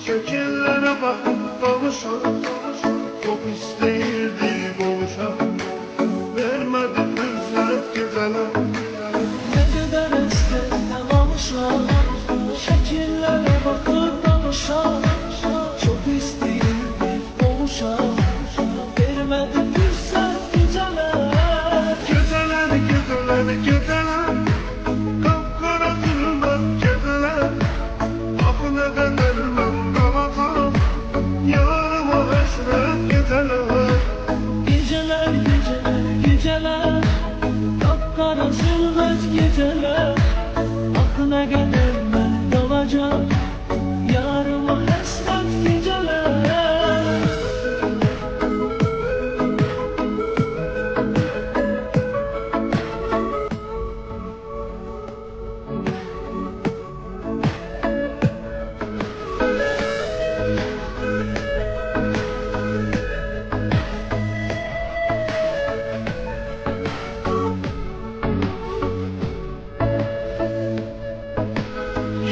Şekillere bakıp kavuşan, çok isteyirdi buluşan. Vermedi fürsət gecələr. Ne kadar eskiden almışam, şekillere bakıp danışam. Çok isteyirdik buluşam, vermedi fırsat geceler. Gecələr, gecələr, gecələr, qapqara zülmət gecələr. Axı nə qədər mən qalacam, yarıma həsrət gecələr. Geceler, geceler, geceler, kapkara zülmet geceler. Aklına kadar ben kalacağım, yarıma hasret geceler.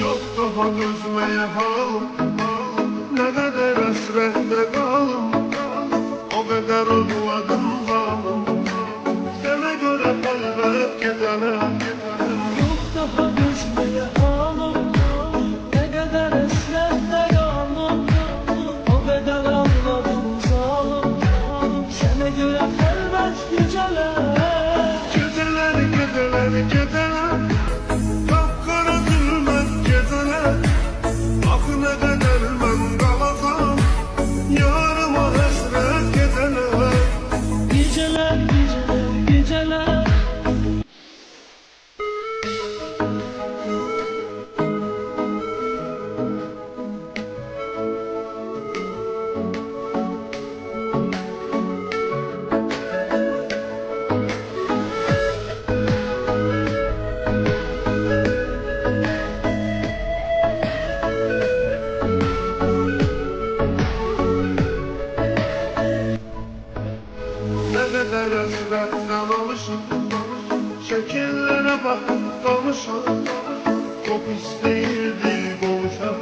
Yok daha düzmeye halım, ne kadar hasretle kalım. O kadar uzladım zalım, sana göre kalbet geceler. Yok daha gözmeye halim, ne kadar esrette kaldım. O kadar anladım zalim, sana göre elbet geceler. Geceler, geceler, geceler, kapkara zülmət geceler. Axı ne kadar ben kalacam, yarıma hasret geceler. Geceler, geceler, geceler. Ne kadar hasretten alışım, şekillere bakıp kavuşan. Çok isteyirdi buluşan,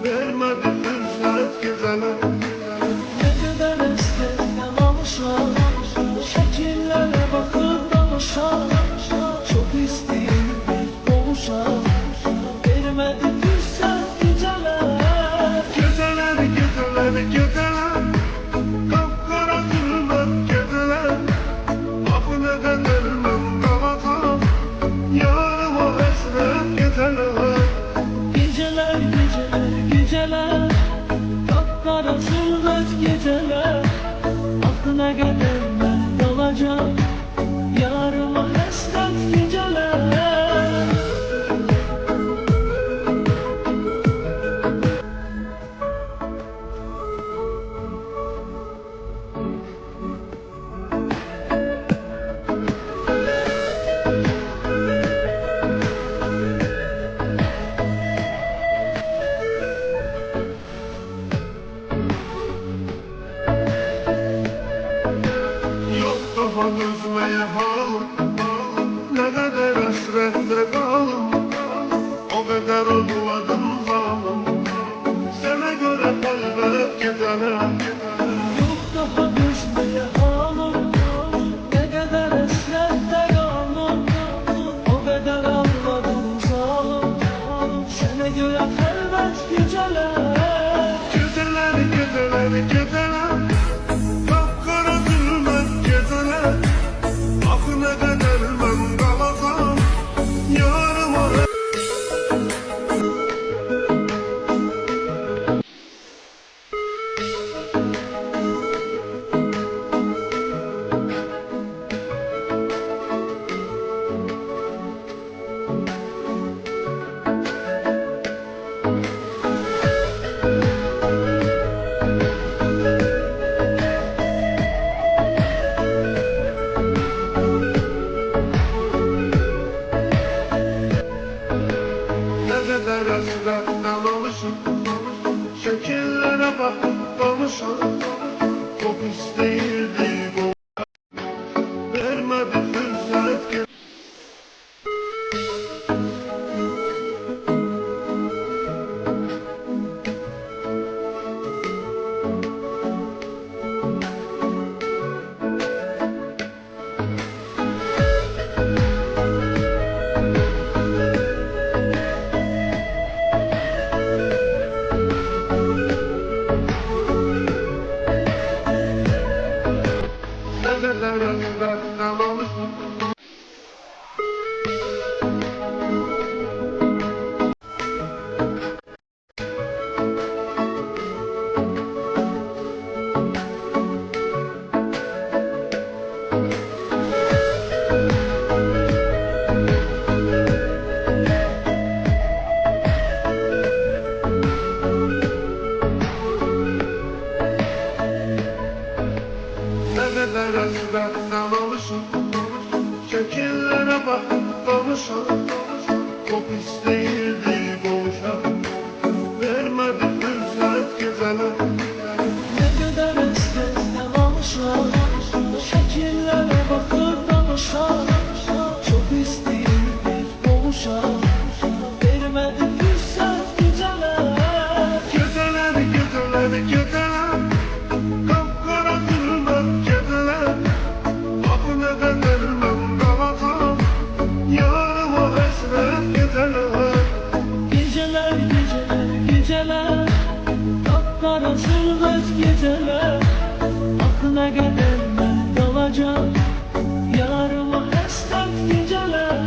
vermedi fürsət geceler. Ne kadar eskiden almışam, şekillere bakıp danışam. Çok isteyirdik buluşam, vermedi fırsat geceler. Geceler, geceler, geceler, kapkara zülmət geceler. Axı ne kadar ben kalacam, yarıma hasret geceler. Geceler, geceler, geceler, kapkara zulmet geceler. Aklına kadar ben kalacağım, yarıma hasret geceler. Yok daha düzmeye halım, ne kadar hasretle kalım. O kadar uzladım zalım, sana göre kalbet geceler. Yok daha gözmeye halim, ne kadar esrette kaldım. O kadar anladım zalim, sana göre elbet geceler. Geceler, geceler, geceler, kapkara zülmət geceler. Axı ne kadar ben kalacam, yarıma ne kadar hasretten alışım, şekillere bakıp kavuşan. Çok isteyirdi buluşan, vermedi fürsət geceler. Şekillere bakıp danışan çok isteyirdi boğuşan. Vermedi fürsət geceler. Ne kadar esnekten alışan Şekillere bakıp danışan Çok isteyirdik boğuşan Vermedi fırsat geceler Geceler, geceler, geceler, kapkara zulmet geceler. Ah ne kadar ben kalacağım yarıma hasret geceler. Geceler, geceler, geceler Kapkara zılgıt geceler Aklına kadar ben kalacağım Yarıma hasret geceler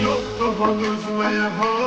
Yok daha üzmeye hal.